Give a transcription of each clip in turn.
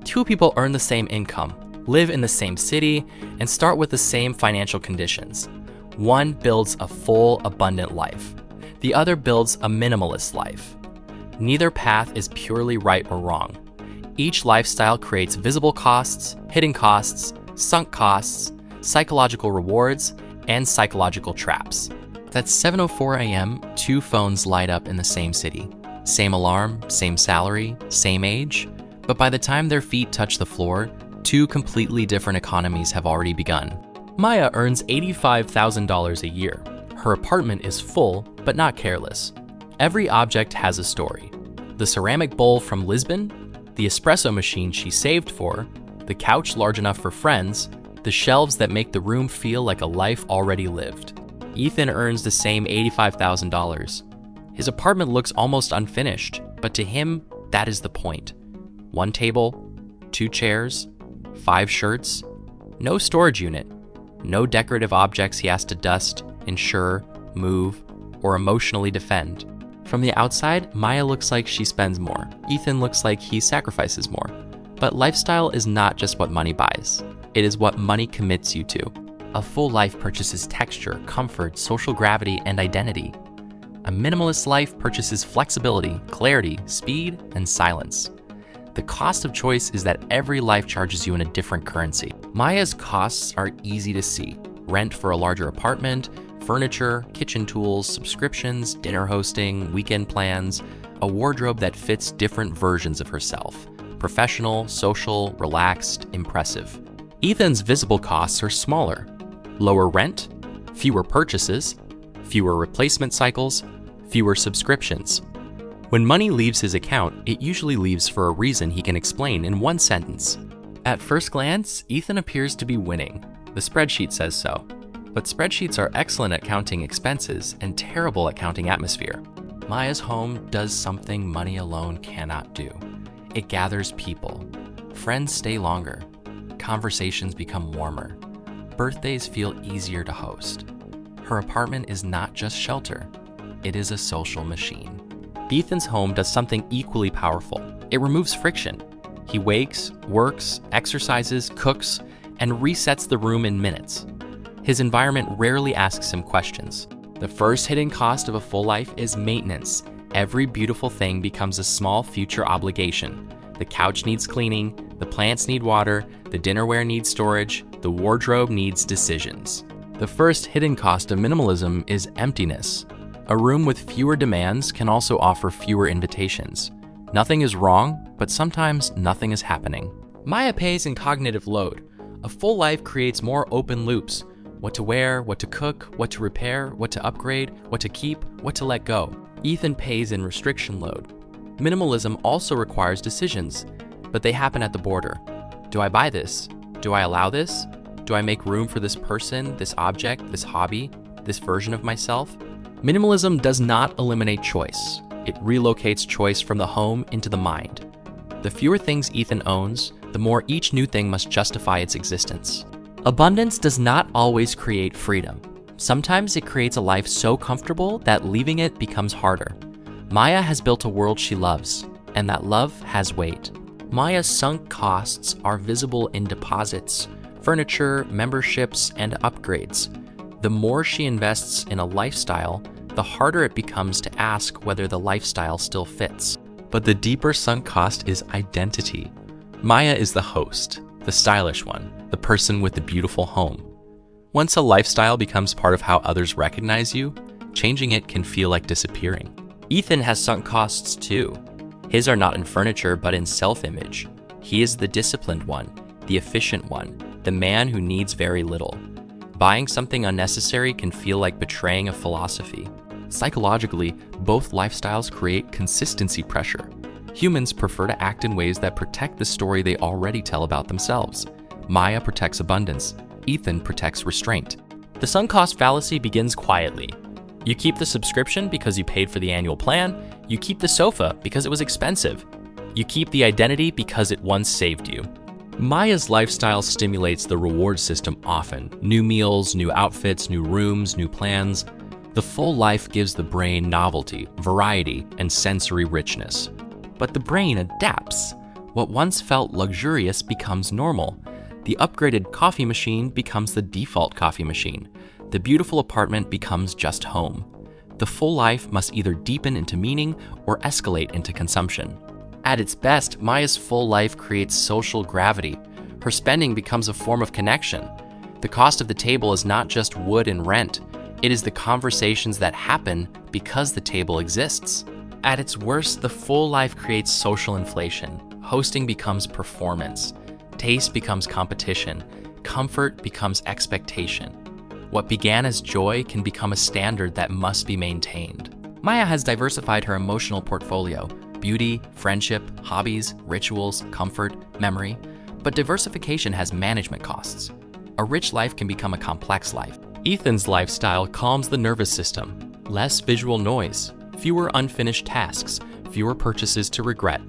Two people earn the same income, live in the same city, and start with the same financial conditions. One builds a full, abundant life. The other builds a minimalist life. Neither path is purely right or wrong. Each lifestyle creates visible costs, hidden costs, sunk costs, psychological rewards, and psychological traps. At 7:04 a.m., two phones light up in the same city. Same alarm, same salary, same age. But by the time their feet touch the floor, two completely different economies have already begun. Maya earns $85,000 a year. Her apartment is full, but not careless. Every object has a story. The ceramic bowl from Lisbon, the espresso machine she saved for, the couch large enough for friends, the shelves that make the room feel like a life already lived. Ethan earns the same $85,000. His apartment looks almost unfinished, but to him, that is the point. One table, two chairs, 5 shirts, no storage unit, no decorative objects he has to dust, insure, move, or emotionally defend. From the outside, Maya looks like she spends more. Ethan looks like he sacrifices more. But lifestyle is not just what money buys. It is what money commits you to. A full life purchases texture, comfort, social gravity, and identity. A minimalist life purchases flexibility, clarity, speed, and silence. The cost of choice is that every life charges you in a different currency. Maya's costs are easy to see. Rent for a larger apartment, furniture, kitchen tools, subscriptions, dinner hosting, weekend plans, a wardrobe that fits different versions of herself. Professional, social, relaxed, impressive. Ethan's visible costs are smaller. Lower rent, fewer purchases, fewer replacement cycles, fewer subscriptions. When money leaves his account, it usually leaves for a reason he can explain in one sentence. At first glance, Ethan appears to be winning. The spreadsheet says so. But spreadsheets are excellent at counting expenses and terrible at counting atmosphere. Maya's home does something money alone cannot do. It gathers people. Friends stay longer. Conversations become warmer. Birthdays feel easier to host. Her apartment is not just shelter. It is a social machine. Ethan's home does something equally powerful. It removes friction. He wakes, works, exercises, cooks, and resets the room in minutes. His environment rarely asks him questions. The first hidden cost of a full life is maintenance. Every beautiful thing becomes a small future obligation. The couch needs cleaning, the plants need water, the dinnerware needs storage, the wardrobe needs decisions. The first hidden cost of minimalism is emptiness. A room with fewer demands can also offer fewer invitations. Nothing is wrong, but sometimes nothing is happening. Maya pays in cognitive load. A full life creates more open loops. What to wear, what to cook, what to repair, what to upgrade, what to keep, what to let go. Ethan pays in restriction load. Minimalism also requires decisions, but they happen at the border. Do I buy this? Do I allow this? Do I make room for this person, this object, this hobby, this version of myself? Minimalism does not eliminate choice. It relocates choice from the home into the mind. The fewer things Ethan owns, the more each new thing must justify its existence. Abundance does not always create freedom. Sometimes it creates a life so comfortable that leaving it becomes harder. Maya has built a world she loves, and that love has weight. Maya's sunk costs are visible in deposits, furniture, memberships, and upgrades. The more she invests in a lifestyle, the harder it becomes to ask whether the lifestyle still fits. But the deeper sunk cost is identity. Maya is the host, the stylish one, the person with the beautiful home. Once a lifestyle becomes part of how others recognize you, changing it can feel like disappearing. Ethan has sunk costs too. His are not in furniture, but in self-image. He is the disciplined one, the efficient one, the man who needs very little. Buying something unnecessary can feel like betraying a philosophy. Psychologically, both lifestyles create consistency pressure. Humans prefer to act in ways that protect the story they already tell about themselves. Maya protects abundance. Ethan protects restraint. The sunk cost fallacy begins quietly. You keep the subscription because you paid for the annual plan. You keep the sofa because it was expensive. You keep the identity because it once saved you. Maya's lifestyle stimulates the reward system often. New meals, new outfits, new rooms, new plans. The full life gives the brain novelty, variety, and sensory richness. But the brain adapts. What once felt luxurious becomes normal. The upgraded coffee machine becomes the default coffee machine. The beautiful apartment becomes just home. The full life must either deepen into meaning or escalate into consumption. At its best, Maya's full life creates social gravity. Her spending becomes a form of connection. The cost of the table is not just wood and rent. It is the conversations that happen because the table exists. At its worst, the full life creates social inflation. Hosting becomes performance. Taste becomes competition. Comfort becomes expectation. What began as joy can become a standard that must be maintained. Maya has diversified her emotional portfolio: beauty, friendship, hobbies, rituals, comfort, memory. But diversification has management costs. A rich life can become a complex life. Ethan's lifestyle calms the nervous system. Less visual noise, fewer unfinished tasks, fewer purchases to regret.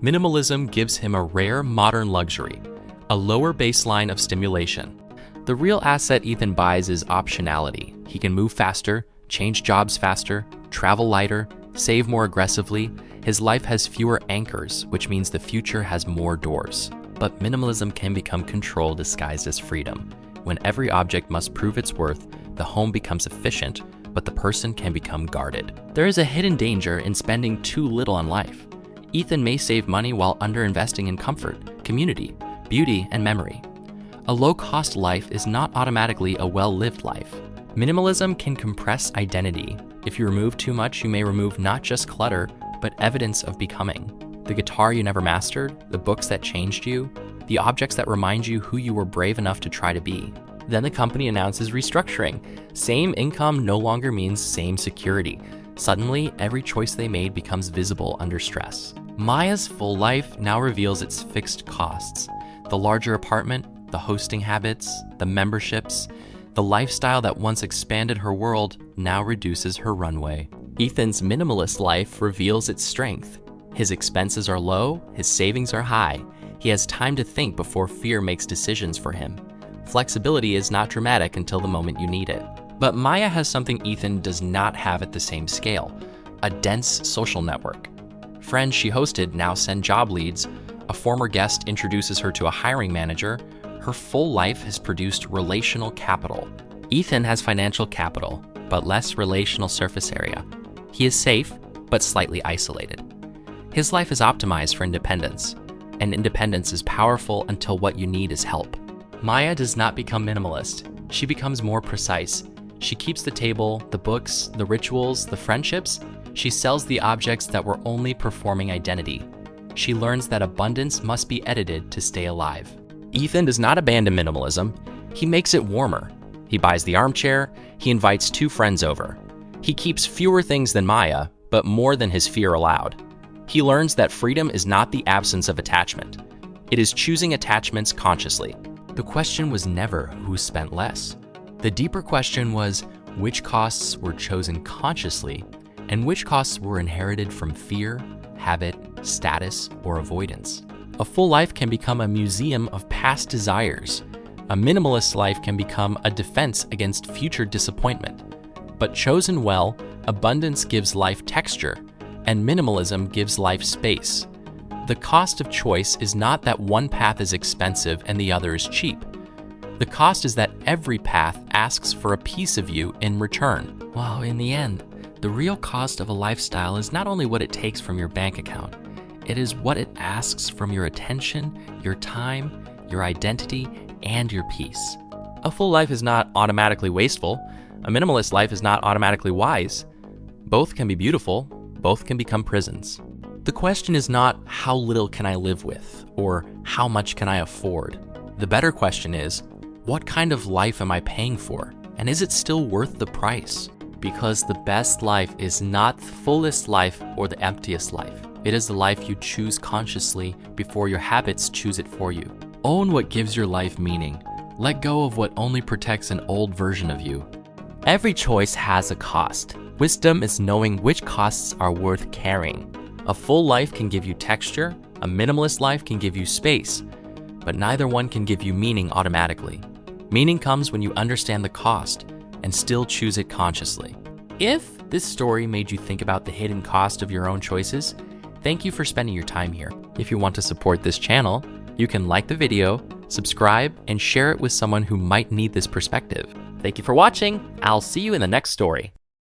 Minimalism gives him a rare modern luxury, a lower baseline of stimulation. The real asset Ethan buys is optionality. He can move faster, change jobs faster, travel lighter, save more aggressively. His life has fewer anchors, which means the future has more doors. But minimalism can become control disguised as freedom. When every object must prove its worth, the home becomes efficient, but the person can become guarded. There is a hidden danger in spending too little on life. Ethan may save money while underinvesting in comfort, community, beauty, and memory. A low-cost life is not automatically a well-lived life. Minimalism can compress identity. If you remove too much, you may remove not just clutter, but evidence of becoming. The guitar you never mastered, the books that changed you, the objects that remind you who you were brave enough to try to be. Then the company announces restructuring. Same income no longer means same security. Suddenly, every choice they made becomes visible under stress. Maya's full life now reveals its fixed costs. The larger apartment, the hosting habits, the memberships, the lifestyle that once expanded her world now reduces her runway. Ethan's minimalist life reveals its strength. His expenses are low, his savings are high. He has time to think before fear makes decisions for him. Flexibility is not dramatic until the moment you need it. But Maya has something Ethan does not have at the same scale: a dense social network. Friends she hosted now send job leads. A former guest introduces her to a hiring manager. Her full life has produced relational capital. Ethan has financial capital, but less relational surface area. He is safe, but slightly isolated. His life is optimized for independence, and independence is powerful until what you need is help. Maya does not become minimalist. She becomes more precise. She keeps the table, the books, the rituals, the friendships. She sells the objects that were only performing identity. She learns that abundance must be edited to stay alive. Ethan does not abandon minimalism. He makes it warmer. He buys the armchair. He invites 2 friends over. He keeps fewer things than Maya, but more than his fear allowed. He learns that freedom is not the absence of attachment. It is choosing attachments consciously. The question was never who spent less. The deeper question was which costs were chosen consciously and which costs were inherited from fear, habit, status, or avoidance. A full life can become a museum of past desires. A minimalist life can become a defense against future disappointment. But chosen well, abundance gives life texture, and minimalism gives life space. The cost of choice is not that one path is expensive and the other is cheap. The cost is that every path asks for a piece of you in return. Well, in the end, the real cost of a lifestyle is not only what it takes from your bank account, it is what it asks from your attention, your time, your identity, and your peace. A full life is not automatically wasteful. A minimalist life is not automatically wise. Both can be beautiful. Both can become prisons. The question is not how little can I live with, or how much can I afford? The better question is, what kind of life am I paying for? And is it still worth the price? Because the best life is not the fullest life or the emptiest life. It is the life you choose consciously before your habits choose it for you. Own what gives your life meaning. Let go of what only protects an old version of you. Every choice has a cost. Wisdom is knowing which costs are worth carrying. A full life can give you texture, a minimalist life can give you space, but neither one can give you meaning automatically. Meaning comes when you understand the cost and still choose it consciously. If this story made you think about the hidden cost of your own choices, Thank you for spending your time here. If you want to support this channel, you can like the video, subscribe, and share it with someone who might need this perspective. Thank you for watching. I'll see you in the next story.